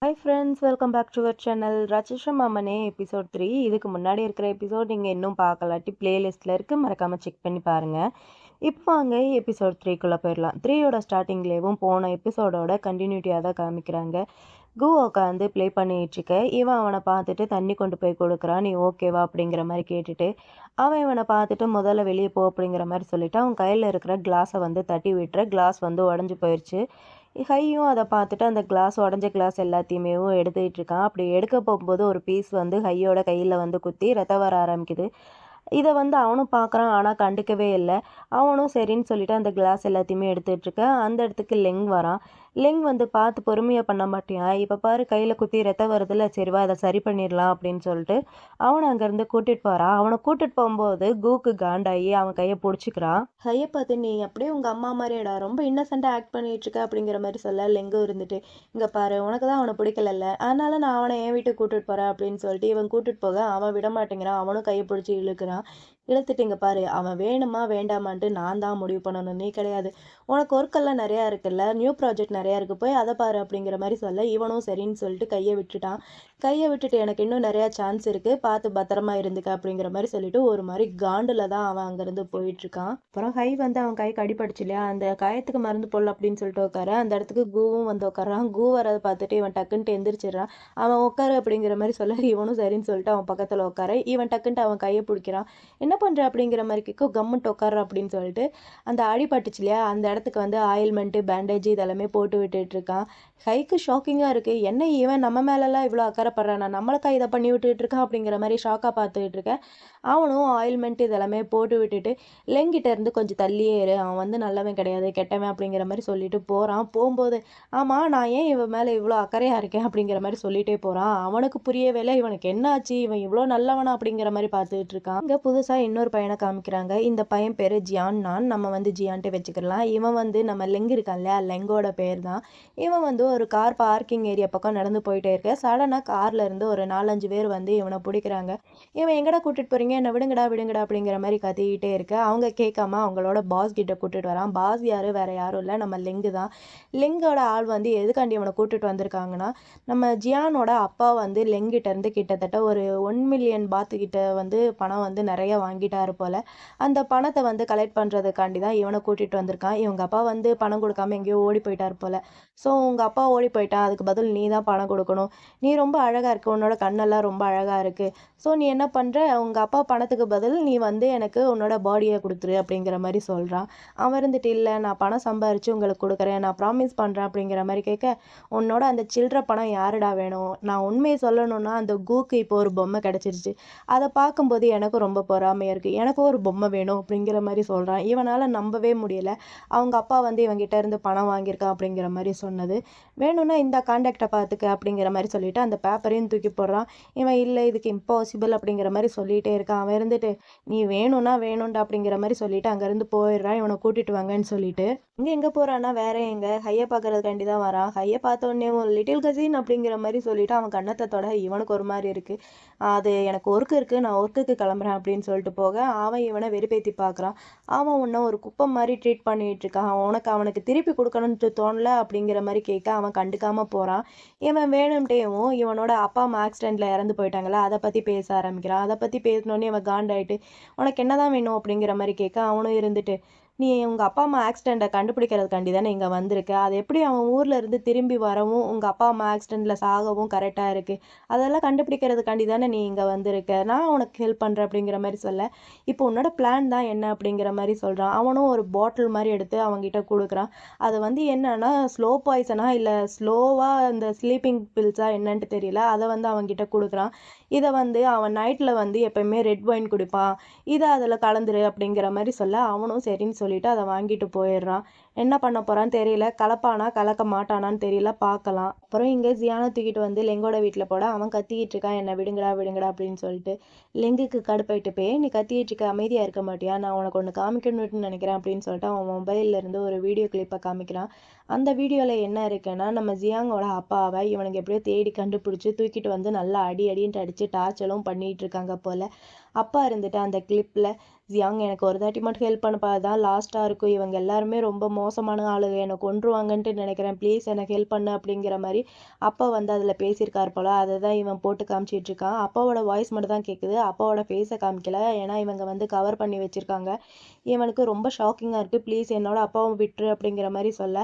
Hi friends, welcome back to our channel ராட்சசம் அம்மனே episode 3. இதுக்கு முன்னாடி இருக்கிற எபிசோட் நீங்கள் இன்னும் பார்க்கலாட்டி பிளேலிஸ்ட்டில் இருக்குது, மறக்காமல் செக் பண்ணி பாருங்கள். இப்போ அங்கே எபிசோட் 3க்குள்ளே போயிடலாம். 3யோட ஸ்டார்டிங்லேயும் போன எபிசோடோட கண்டினியூட்டியாக தான் காமிக்கிறாங்க. கு உட்காந்து ப்ளே பண்ணிகிட்ருக்க இவன் அவனை பார்த்துட்டு தண்ணி கொண்டு போய் கொடுக்குறான். நீ ஓகேவா அப்படிங்கிற மாதிரி கேட்டுட்டு அவன் இவனை பார்த்துட்டு முதல்ல வெளியே போ அப்படிங்கிற மாதிரி சொல்லிவிட்டு அவன் கையில் இருக்கிற கிளாஸை வந்து தட்டி விட்டுற. கிளாஸ் வந்து உடஞ்சி போயிடுச்சு. ஹையும் அதை பார்த்துட்டு அந்த கிளாஸ் உடஞ்ச கிளாஸ் எல்லாத்தையுமே எடுத்துக்கிட்டு இருக்கான். அப்படி எடுக்க போகும்போது ஒரு பீஸ் வந்து ஹையோட கையில் வந்து குத்தி ரத்தம் வர ஆரம்பிக்குது. இதை வந்து அவனும் பார்க்குறான், ஆனால் கண்டுக்கவே இல்லை. அவனும் சரின்னு சொல்லிட்டு அந்த கிளாஸ் எல்லாத்தையுமே எடுத்துகிட்டு இருக்க. அந்த இடத்துக்கு லெங் வரான். லெங் வந்து பார்த்து பொறுமையாக பண்ண மாட்டியா, இப்போ பாரு கையில் குத்தி ரத்தம் வருதுல்ல, சரிவா அதை சரி பண்ணிடலாம் அப்படின்னு சொல்லிட்டு அவனை அங்கேருந்து கூட்டிகிட்டு போகிறான். அவனை கூட்டிகிட்டு போகும்போது கூக்கு காண்டாகி அவன் கையை பிடிச்சிக்கிறான். கையை பார்த்து நீ அப்படியே உங்கள் அம்மா மாதிரிடா, ரொம்ப இன்னசென்ட்டாக ஆக்ட் பண்ணிட்டு இருக்க அப்படிங்கிற மாதிரி சொல்ல லெங்கும் இருந்துட்டு, இங்கே பாரு உனக்கு தான் அவனை பிடிக்கலல்ல, அதனால நான் அவனை என் வீட்டுக்கு கூட்டிகிட்டு போகிறேன் அப்படின்னு சொல்லிட்டு இவன் கூட்டிகிட்டு போக அவன் விட மாட்டேங்கிறான். அவனும் கையை பிடிச்சி இழுக்கிறான். இழுத்துட்டு பாரு அவன் வேணுமா வேண்டாமான்ட்டு நான் தான் முடிவு பண்ணணும், நீ கிடையாது. உனக்கு ஒர்க்கெல்லாம் நிறையா இருக்குல்ல, நியூ ப்ராஜெக்ட் நிறையா இருக்குது, போய் அதை பாரு அப்படிங்கிற மாதிரி சொல்ல இவனும் சரின்னு சொல்லிட்டு கையை விட்டுட்டான். கையை விட்டுட்டு எனக்கு இன்னும் நிறையா சான்ஸ் இருக்குது, பார்த்து பத்திரமா இருந்துக்க அப்படிங்கிற மாதிரி சொல்லிட்டு ஒரு மாதிரி காண்டில் தான் அவன் அங்கேருந்து போயிட்டுருக்கான். அப்புறம் ஹை வந்து அவன் கைக்கு அடிபடிச்சு இல்லையா, அந்த காயத்துக்கு மருந்து போடல அப்படின்னு சொல்லிட்டு உட்கார அந்த இடத்துக்கு கூவும் வந்து உட்காரான். கூ வரதை பார்த்துட்டு இவன் டக்குன்ட்டு எந்திரிச்சிடறான். அவன் உட்காரு அப்படிங்கிற மாதிரி சொல்ல இவனும் சரின்னு சொல்லிட்டு அவன் பக்கத்தில் உட்கார இவன் டக்குன்ட்டு அவன் கையை பிடிக்கிறான். என்ன பண்ணுற அப்படிங்கிற மாதிரி கேட்க கம்முன்ட்டு உட்கார அப்படின்னு சொல்லிட்டு அந்த அடிபட்டுச்சு இல்லையா அந்த இடத்துக்கு வந்து ஆயில்மெண்ட்டு பேண்டேஜ் இதெல்லாமே போட்டு விட்டுட்டு இருக்கான். கைக்கு ஷாக்கிங்காக இருக்குது, என்ன இவன் நம்ம மேலெல்லாம் இவ்வளோ அக்கறைப்படுறான், நான் நம்மளுக்கா இதை பண்ணி விட்டுட்டு இருக்கான் அப்படிங்கிற மாதிரி ஷாக்காக பார்த்துக்கிட்டு இருக்கேன். அவனும் ஆயில்மெண்ட் இதெல்லாமே போட்டு விட்டுட்டு லெங்கிட்ட இருந்து கொஞ்சம் தள்ளியே இரு, அவன் வந்து நல்லவன் கிடையாது கெட்டவன் அப்படிங்கிற மாதிரி சொல்லிட்டு போகிறான். போகும்போது ஆமாம் நான் ஏன் இவன் மேலே இவ்வளோ அக்கறையாக இருக்கேன் அப்படிங்கிற மாதிரி சொல்லிகிட்டே போகிறான். அவனுக்கு புரியவே இல்லை இவனுக்கு என்ன ஆச்சு, இவன் இவ்வளோ நல்லவனா அப்படிங்கிற மாதிரி பார்த்துக்கிட்டு இருக்கான். இங்கே புதுசாக இன்னொரு பையனை காமிக்கிறாங்க. இந்த பையன் பேர் ஜியான், நான் நம்ம வந்து ஜியான்ட்டே வச்சுக்கலாம். இவன் வந்து நம்ம லெங் இருக்கான் இல்லையா, லெங்கோட பேர் தான். இவன் வந்து ஒரு கார் பார்க்கிங் ஏரியா பக்கம் நடந்து போயிட்டே இருக்க சடனாக கார்ல இருந்து ஒரு 4-5 பேர் வந்து இவனை பிடிக்கிறாங்க. இவன் எங்கடா கூட்டிட்டு போறீங்க, என்ன விடுங்கடா விடுங்கடா அப்படிங்கிற மாதிரி கத்திக்கிட்டே இருக்க அவங்க கேட்காம அவங்களோட பாஸ் கிட்ட கூட்டிட்டு வரான். பாஸ் யாரு வேற யாரும் இல்லை, நம்ம லெங்கு தான். லெங்கோட ஆள் வந்து எதுக்காண்டி இவனை கூட்டிட்டு வந்திருக்காங்கன்னா, நம்ம ஜியானோட அப்பா வந்து லெங்கிட்ட இருந்து கிட்டத்தட்ட ஒரு 1 மில்லியன் பாத்து கிட்ட வந்து பணம் வந்து நிறைய வாங்கிட்டாரு போல. அந்த பணத்தை வந்து கலெக்ட் பண்ணுறதுக்காண்டி தான் இவனை கூட்டிகிட்டு வந்திருக்கான். இவங்க அப்பா வந்து பணம் கொடுக்காம எங்கேயோ ஓடி போயிட்டார் போல். ஸோ உங்கள் அப்பா ஓடி போயிட்டான், அதுக்கு பதில் நீ தான் பணம் கொடுக்கணும். நீ ரொம்ப அழகாக இருக்க, உன்னோட கண்ணெல்லாம் ரொம்ப அழகாக இருக்குது. ஸோ நீ என்ன பண்ணுற, உங்கள் அப்பா பணத்துக்கு பதில் நீ வந்து எனக்கு உன்னோட பாடியை கொடுத்துரு அப்படிங்கிற மாதிரி சொல்கிறான். அவன் இருந்துட்டு இல்லை நான் பணம் சம்பாரித்து உங்களுக்கு கொடுக்குறேன், நான் ப்ராமிஸ் பண்ணுறேன் அப்படிங்கிற மாதிரி கேட்க, உன்னோட அந்த சில்லற பணம் யாருடா வேணும், நான் உண்மையை சொல்லணும்னா அந்த கூக்கு இப்போ ஒரு பொம்மை கிடச்சிருச்சு, அதை பார்க்கும்போது எனக்கும் ரொம்ப பொறாமையாக இருக்குது, எனக்கும் ஒரு பொம்மை வேணும் அப்படிங்கிற மாதிரி சொல்கிறான். இவனால் நம்பவே முடியலை அவங்க அப்பா வந்து இவங்கிட்ட இருந்து பணம் வாங்கியிருக்கான் அப்படிங்கிற மாதிரி சொன்னது. வேணும்னா இந்த கான்டாக்டை பார்த்துக்க அப்படிங்கிற மாதிரி சொல்லிட்டு அந்த பேப்பரையும் தூக்கி போடுறான். இவன் இல்லை இதுக்கு இம்பாசிபிள் அப்படிங்கிற மாதிரி சொல்லிகிட்டே இருக்கான். அவன் இருந்துட்டு நீ வேணும்னா வேணும்டா அப்படிங்கிற மாதிரி சொல்லிட்டு அங்கேருந்து போயிடுறான். இவனை கூட்டிட்டு வாங்கன்னு சொல்லிட்டு இங்கே எங்கே போகிறான்னா வேற எங்கே ஹையை பார்க்கறதுக்காண்டி தான் வரான். ஹையை பார்த்த உடனே லிட்டில் கசின் அப்படிங்கிற மாதிரி சொல்லிட்டு அவன் கண்ணத்தை தொட இவனுக்கு ஒரு மாதிரி இருக்குது. அது எனக்கு ஒர்க்கு இருக்குது, நான் ஒர்க்குக்கு கிளம்புறேன் அப்படின்னு சொல்லிட்டு போக அவன் இவனை வெறுப்பேற்றி பார்க்குறான். அவன் உன்னை ஒரு குப்பை மாதிரி ட்ரீட் பண்ணிட்டு இருக்கான், அவனுக்கு திருப்பி கொடுக்கணும்னு தோணல அப்படிங்கிற மாதிரி கேட்க அவன் கண்டுக்காமல் போகிறான். இவன் வேணும்ட்டேவும் இவனோட அப்பா அம்மா ஆக்சிடெண்ட்டில் இறந்து போயிட்டாங்களா அதை பற்றி பேச ஆரம்பிக்கிறான். அதை பற்றி பேசினோடனே இவன் காண்டாயிட்டு உனக்கு என்ன தான் வேணும் அப்படிங்கிற மாதிரி கேட்க அவனும் இருந்துட்டு நீ உங்கள் அப்பா அம்மா ஆக்சிடெண்ட்டை கண்டுபிடிக்கிறதுக்காண்டி தானே இங்கே வந்திருக்க, அது எப்படி அவன் ஊரில் இருந்து திரும்பி வரவும் உங்கள் அப்பா அம்மா ஆக்சிடெண்ட்டில் சாகவும் கரெக்டாக இருக்குது, அதெல்லாம் கண்டுபிடிக்கிறதுக்காண்டி தானே நீ இங்கே வந்திருக்க, நான் உனக்கு ஹெல்ப் பண்ணுறேன் அப்படிங்கிற மாதிரி சொல்ல இப்போ உன்னோட பிளான் தான் என்ன அப்படிங்கிற மாதிரி சொல்கிறான். அவனும் ஒரு பாட்டில் மாதிரி எடுத்து அவங்ககிட்ட கொடுக்குறான். அது வந்து என்னன்னா ஸ்லோ பாய்சனா இல்லை ஸ்லோவாக இந்த ஸ்லீப்பிங் பில்ஸா என்னன்ட்டு தெரியல, அதை வந்து அவங்ககிட்ட கொடுக்குறான். இதை வந்து அவன் நைட்டில் வந்து எப்போயுமே ரெட் ஒயின் குடிப்பான், இதை அதில் கலந்துரு அப்படிங்கிற மாதிரி சொல்ல அவனும் சரின்னு சொல்லிட்டு அதை வாங்கிட்டு போயிடுறான். என்ன பண்ண போறான்னு தெரியல, கலப்பானா கலக்க மாட்டானான்னு தெரியல, பார்க்கலாம். அப்புறம் இங்கே ஜியானை தூக்கிட்டு வந்து லெங்கோட வீட்டில் போட அவன் கத்திக்கிட்டு இருக்கான், என்ன விடுங்கடா விடுங்கடா அப்படின்னு சொல்லிட்டு. லெங்குக்கு கடுப்பாயிட்டு போய் நீ கத்திக்கிட்டு இருக்க அமைதியாக இருக்க மாட்டியா, நான் உனக்கு ஒன்று காமிக்கணும்னு நினைக்கிறேன் அப்படின்னு சொல்லிட்டு அவன் மொபைல்ல இருந்து ஒரு வீடியோ கிளிப்பை காமிக்கிறான். அந்த வீடியோவில் என்ன இருக்குன்னா நம்ம ஜியாங்கோட அப்பாவை இவனுக்கு எப்படியோ தேடி கண்டுபிடிச்சி தூக்கிட்டு வந்து நல்லா அடி அடின்ட்டு அடித்து டார்ச்சலும் பண்ணிட்டு இருக்காங்க போல். அப்பா இருந்துட்டு அந்த கிளிப்பில் ஜியாங் எனக்கு ஒரு தாட்டி மட்டும் ஹெல்ப் பண்ணப்பா, அதுதான் லாஸ்ட்டாக இருக்கும், இவங்க எல்லாருமே ரொம்ப மோசமான ஆளுங்க, என்னை கொன்றுவாங்கன்ட்டு நினைக்கிறேன், ப்ளீஸ் எனக்கு ஹெல்ப் பண்ணு அப்படிங்கிற மாதிரி அப்பா வந்து அதில் பேசியிருக்காரு போல். அதை தான் இவன் போட்டு காமிச்சிட்டு இருக்கான். அப்பாவோட வாய்ஸ் மட்டும் தான் கேட்குது, அப்பாவோட ஃபேஸை காமிக்கல. ஏன்னா இவங்க வந்து கவர் பண்ணி வச்சுருக்காங்க. இவனுக்கு ரொம்ப ஷாக்கிங்காக இருக்குது. ப்ளீஸ் என்னோட அப்பாவை விட்டுரு அப்படிங்கிற மாதிரி சொல்ல,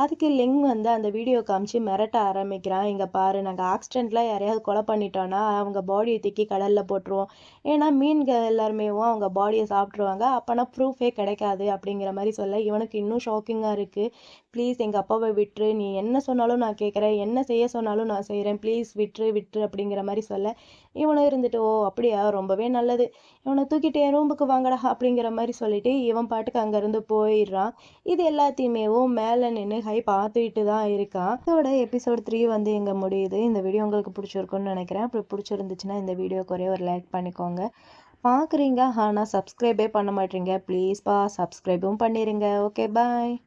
அதுக்கு லிங் வந்து அந்த வீடியோ காமிச்சு மிரட்ட ஆரம்பிக்கிறான். இங்கே பாரு, நாங்கள் ஆக்சிடெண்ட்டில் யாரையாவது கொலை பண்ணிட்டோன்னா அவங்க பாடியை தூக்கி கடலில் போட்டுருவோம். ஏன்னா மீன்கள் எல்லாருமேவும் அவங்க பாடியை சாப்பிட்ருவாங்க. அப்போனா ப்ரூஃபே கிடைக்காது அப்படிங்கிற மாதிரி சொல்ல, இவனுக்கு இன்னும் ஷாக்கிங்காக இருக்குது. ப்ளீஸ் எங்கள் அப்பாவை விட்டுரு, நீ என்ன சொன்னாலும் நான் கேட்குறேன், என்ன செய்ய சொன்னாலும் நான் செய்கிறேன், ப்ளீஸ் விட்டுரு விட்டுரு அப்படிங்கிற மாதிரி சொல்ல, இவனும் இருந்துட்டு ஓ அப்படியா, ரொம்பவே நல்லது, இவனை தூக்கிட்டு என் ரூமுக்கு வாங்கடா அப்படிங்கிற மாதிரி சொல்லிட்டு இவன் பாட்டுக்கு அங்கேருந்து போயிடுறான். இது எல்லாத்தையுமேவும் மேலே நின்று ஹை பார்த்துக்கிட்டு தான் இருக்கான். இதோட எபிசோட் 3 வந்து எங்கே முடியுது. இந்த வீடியோ உங்களுக்கு பிடிச்சிருக்குன்னு நினைக்கிறேன். அப்படி பிடிச்சிருந்துச்சுன்னா இந்த வீடியோக்கு ஒரே ஒரு லைக் பண்ணிக்கோங்க. பார்க்குறீங்க ஆனால் சப்ஸ்கிரைபே பண்ண மாட்டீங்க, ப்ளீஸ்ப்பா சப்ஸ்கிரைபும் பண்ணிடுங்க. Okay bye.